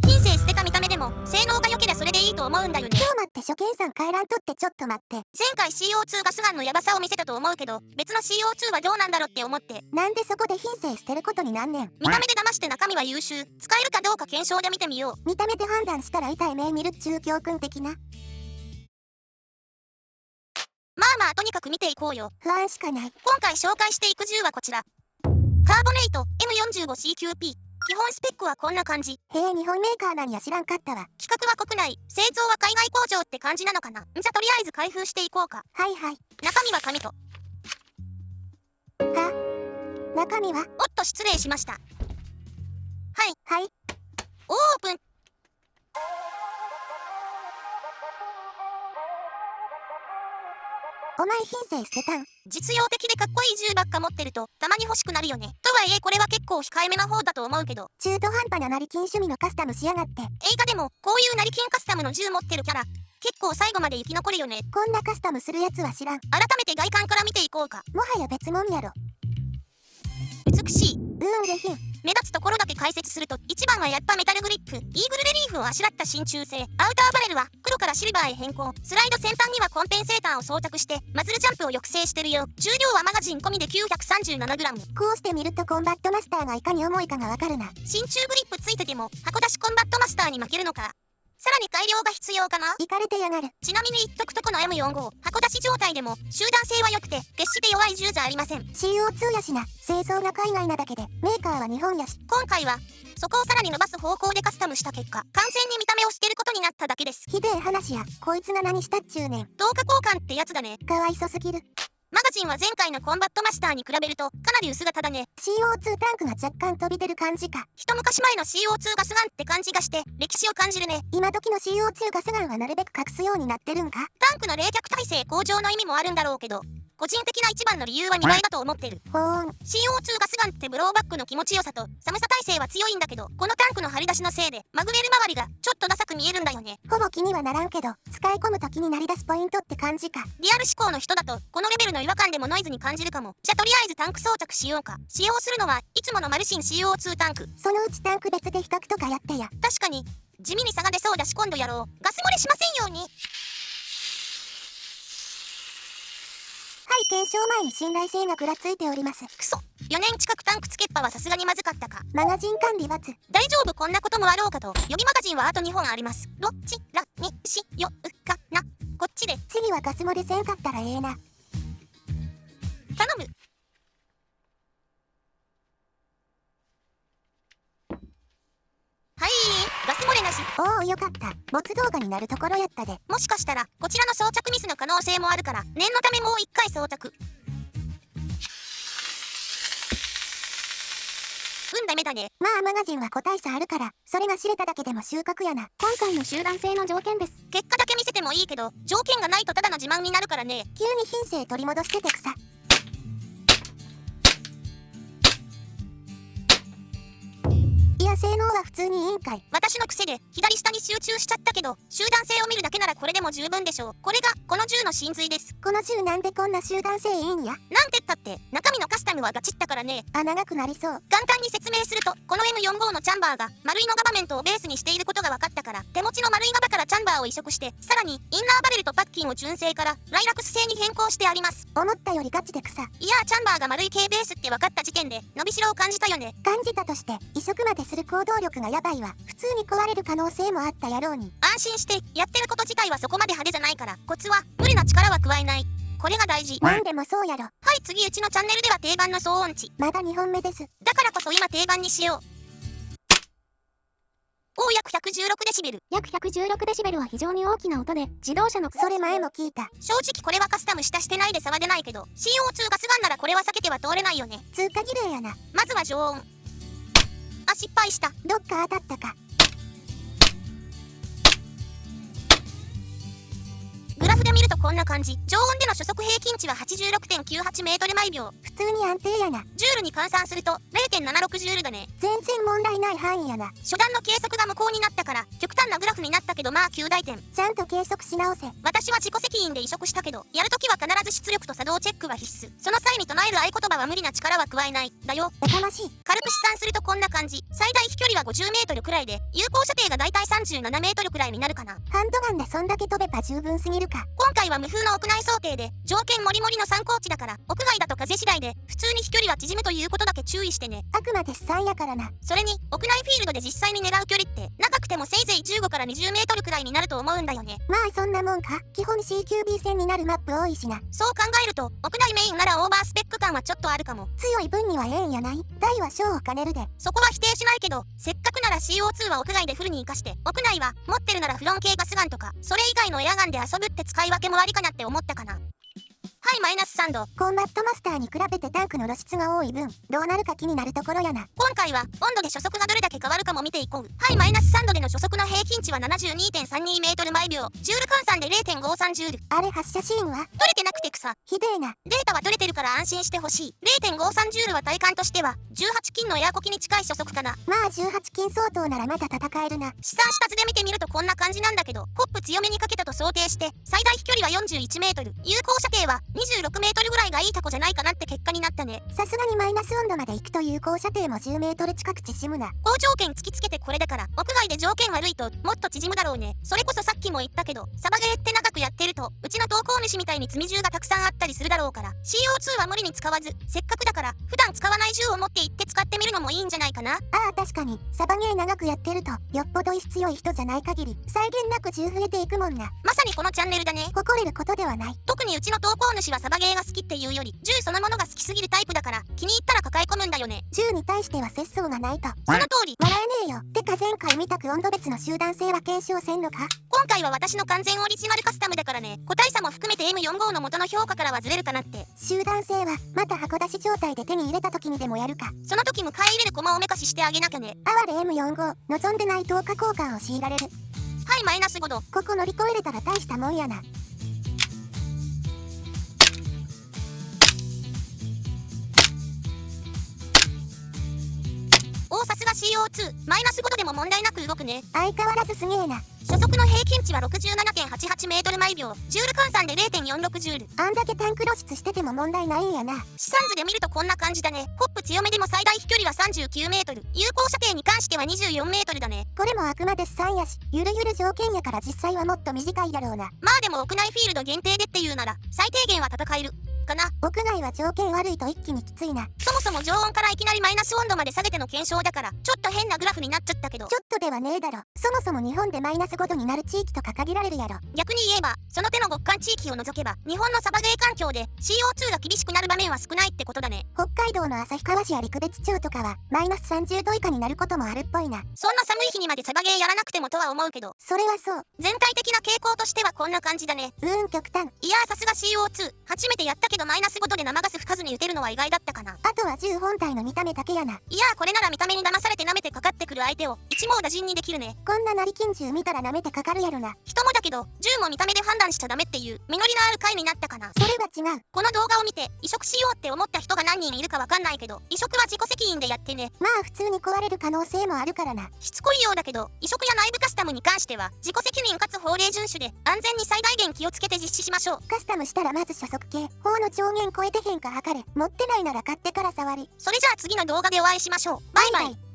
品性捨てた見た目でも性能が良ければそれでいいと思うんだよね。今日待って初見さん回覧とってちょっと待って。前回 CO2 ガスガンのヤバさを見せたと思うけど、別の CO2 はどうなんだろうって思って。なんでそこで品性捨てることになんねん。見た目で騙して中身は優秀。使えるかどうか検証で見てみよう。見た目で判断したら痛い目見るっちゅう教訓的な。まあとにかく見ていこうよ。不安しかない。今回紹介していく銃はこちら。カーボネイト M45CQP。基本スペックはこんな感じ。へえ、日本メーカーなんや知らんかったわ。規格は国内、製造は海外工場って感じなのかな。じゃとりあえず開封していこうか。はいはい。中身は紙と。中身はおっと失礼しました。はい。オープン。お前品性捨てたん？実用的でかっこいい銃ばっか持ってるとたまに欲しくなるよね。とはいえこれは結構控えめな方だと思うけど。中途半端な成金趣味のカスタムしやがって。映画でもこういう成金カスタムの銃持ってるキャラ結構最後まで生き残るよね。こんなカスタムするやつは知らん。改めて外観から見ていこうか。もはや別物やろ。美しい。下品。目立つところだけ解説すると、一番はやっぱメタルグリップ、イーグルレリーフをあしらった真鍮製。アウターバレルは黒からシルバーへ変更。スライド先端にはコンペンセーターを装着してマズルジャンプを抑制してるよ。重量はマガジン込みで 937g。こうして見るとコンバットマスターがいかに重いかがわかるな。真鍮グリップついてても箱出しコンバットマスターに負けるのか。さらに改良が必要かな。イカれてやがる。ちなみに言っとくとこの M45 箱出し状態でも集団性は良くて決して弱い銃じゃありません。 CO2 やしな。製造が海外なだけでメーカーは日本やし。今回はそこをさらに伸ばす方向でカスタムした結果、完全に見た目を捨てることになっただけです。ひでえ話や。こいつが何したっちゅうねん。等価交換ってやつだね。かわいそすぎる。マガジンは前回のコンバットマスターに比べるとかなり薄型だね。 CO2 タンクが若干飛び出る感じか。一昔前の CO2 ガスガンって感じがして歴史を感じるね。今時の CO2 ガスガンはなるべく隠すようになってるんか。タンクの冷却耐性向上の意味もあるんだろうけど、個人的な一番の理由は2倍だと思ってる。ほーん。 CO2 ガスガンってブローバックの気持ちよさと寒さ耐性は強いんだけど、このタンクの張り出しのせいでマグネル周りがちょっとダサく見えるんだよね。ほぼ気にはならんけど、使い込む時になり出すポイントって感じか。リアル思考の人だとこのレベルの違和感でもノイズに感じるかも。じゃとりあえずタンク装着しようか。使用するのはいつものマルシン CO2 タンク。そのうちタンク別で比較とかやってや。確かに地味に差が出そうだし今度やろう。ガス漏れしませんように。はい、検証前に信頼性がぐらついております。クソ、4年近くタンクつけっぱはさすがにまずかったか。マガジン管理×。大丈夫、こんなこともあろうかと。予備マガジンはあと2本あります。どちらにしようかな。こっちで次はガス漏れせんかったらええな。頼む。はい、ガス漏れなし。おお、よかった。没動画になるところやったで。もしかしたらこちらの装着ミスの可能性もあるから念のためもう一回装着。ダメだね。まあマガジンは個体差あるから、それが知れただけでも収穫やな。今回の集団性の条件です。結果だけ見せてもいいけど条件がないとただの自慢になるからね。急に品性取り戻してて草。いや、性能は普通にいいんかい。私の癖で左下に集中しちゃったけど、集団性を見るだけならこれでも十分でしょう。これがこの銃の真髄です。この銃なんでこんな集団性いいんや。なんてったって中身のカスタムはガチったからね。長くなりそう。簡単に説明すると、この M45 のチャンバーが丸いのガバメントをベースにしていることが分かったから、手持ちの丸いガバからチャンバーを移植して、さらにインナーバレルとパッキンを純正からライラクス製に変更してあります。思ったよりガチで草。いやー、チャンバーが丸い系ベースって分かった時点で伸びしろを感じたよね。感じたとして移植までする行動力がやばいわ。普通に壊れる可能性もあったやろうに。安心して、やってること自体はそこまで派手じゃないから、コツは無理な力は加えない。これが大事。なんでもそうやろ。はい、次うちのチャンネルでは定番の騒音値。まだ2本目です。だからこそ今定番にしよう。約116デシベル。約116デシベルは非常に大きな音で、自動車のそれ前も聞いた。正直これはカスタムしたしてないで差は出ないけど、 CO2 ガスガンならこれは避けては通れないよね。通過儀礼やな。まずは常温。あ、失敗した。どっか当たったか。グラフフで見るとこんな感じ。常温での初速平均値は 86.98 メートル毎秒。普通に安定やな。ジュールに換算すると 0.76 ジュールだね。全然問題ない範囲やな。初段の計測が無効になったから極端なグラフになったけどまあ9大点。ちゃんと計測し直せ。私は自己責任で移植したけど、やるときは必ず出力と作動チェックは必須。その際に唱える合言葉は無理な力は加えない。だよ。やかましい。軽く試算するとこんな感じ。最大飛距離は50メートルくらいで、有効射程がだいたい37メートルくらいになるかな。ハンドガンでそんだけ飛べば十分すぎるか。今回は無風の屋内想定で、条件もりもりの参考値だから、屋外だと風次第で、普通に飛距離は縮むということだけ注意してね。あくまで試算やからな。それに、屋内フィールドで実際に狙う距離って、長くてもせいぜい15から20メートルくらいになると思うんだよね。まあそんなもんか。基本 CQB 戦になるマップ多いしな。そう考えると、屋内メインならオーバースペック感はちょっとあるかも。強い分にはええんやない。大は小を兼ねるで。そこは否定しないけど、せっかくなら CO2 は屋外でフルに活かして、屋内は持ってるならフロン系ガスガンとか、それ以外のエアガンで遊ぶって使い分けもありかなって思ったかな。はいマイナス3度。コンバットマスターに比べてタンクの露出が多い分、どうなるか気になるところやな。今回は温度で初速がどれだけ変わるかも見ていこう。はいマイナス3度での初速の平均値は 72.32 メートル毎秒。ジュール換算で 0.53 ジュール。あれ発射シーンは取れてなくて草。ひでえな。データは取れてるから安心してほしい。0.53 ジュールは体感としては18金のエアコキに近い初速かな。まあ18金相当ならまだ戦えるな。試算した図で見てみるとこんな感じなんだけど、ホップ強めにかけたと想定して最大飛距離は41メートル、有効射程は26メートルぐらいがいいタコじゃないかなって結果になったね。さすがにマイナス温度まで行くと有効射程も10メートル近く縮むな。高条件突きつけてこれだから、屋外で条件悪いともっと縮むだろうね。それこそさっきも言ったけど、サバゲーって長くやってるとうちの投稿主みたいに積み銃がたくさんあったりするだろうから、 CO2 は無理に使わず、せっかくだから普段使わない銃を持って行って使ってみるのもいいんじゃないかな。ああ確かに、サバゲー長くやってるとよっぽど意志強い人じゃない限り際限なく銃増えていくもんな。まさにこのチャンネルだね。誇れることではない。特にうちの投稿主はサバゲーが好きっていうより銃そのものが好きすぎるタイプだから、気に入ったら抱え込むんだよね。銃に対しては節操がないと。その通り。笑えねえよ。てか前回見たく温度別の集団性は検証せんのか。今回は私の完全オリジナルカスタムだからね、個体差も含めて M45 の元の評価からはずれるかなって。集団性はまた箱出し状態で手に入れた時にでもやるか。その時迎え入れる駒をめかししてあげなきゃね。哀れ M45 望んでない等価交換を強いられる。はいマイナス5度。ここ乗り越えれたら大したもんやな。さすが CO2 マイナス5度でも問題なく動くね。相変わらずすげえな。初速の平均値は 67.88 メートル毎秒、ジュール換算で 0.46 ジュール。あんだけタンク露出してても問題ないんやな。試算図で見るとこんな感じだね。ホップ強めでも最大飛距離は39メートル、有効射程に関しては24メートルだね。これもあくまで試算やし、ゆるゆる条件やから実際はもっと短いだろうな。まあでも屋内フィールド限定でっていうなら最低限は戦えるかな。屋外は条件悪いと一気にきついな。そもそも常温からいきなりマイナス温度まで下げての検証だから、ちょっと変なグラフになっちゃったけど。ちょっとではねえだろ。そもそも日本でマイナス5度になる地域とか限られるやろ。逆に言えば、その手の極寒地域を除けば、日本のサバゲー環境で CO2 が厳しくなる場面は少ないってことだね。北海道の旭川市や陸別町とかはマイナス30度以下になることもあるっぽいな。そんな寒い日にまでサバゲーやらなくてもとは思うけど、それはそう。全体的な傾向としてはこんな感じだね。極端。いやーさすが CO2 初めてやったけどマイナス5度で生ガス吹かずに撃てるのは意外だったかな。あとは銃本体の見た目だけやな。いやーこれなら見た目に騙されて舐めてかかってくる相手を一網打尽にできるね。こんな成金銃見たら舐めてかかるやろな。人もだけど銃も見た目で判断しちゃダメっていう実りのある回になったかな。それは違う。この動画を見て移植しようって思った人が何人いるかわかんないけど、移植は自己責任でやってね。まあ普通に壊れる可能性もあるからな。しつこいようだけど移植や内部カスタムに関しては自己責任かつ法令遵守で安全に最大限気をつけて実施しましょう。カスタムしたらまず初速計法の上限超えてへんか測れ。持ってないなら買ってから触り。それじゃあ次の動画でお会いしましょう。バイバイ。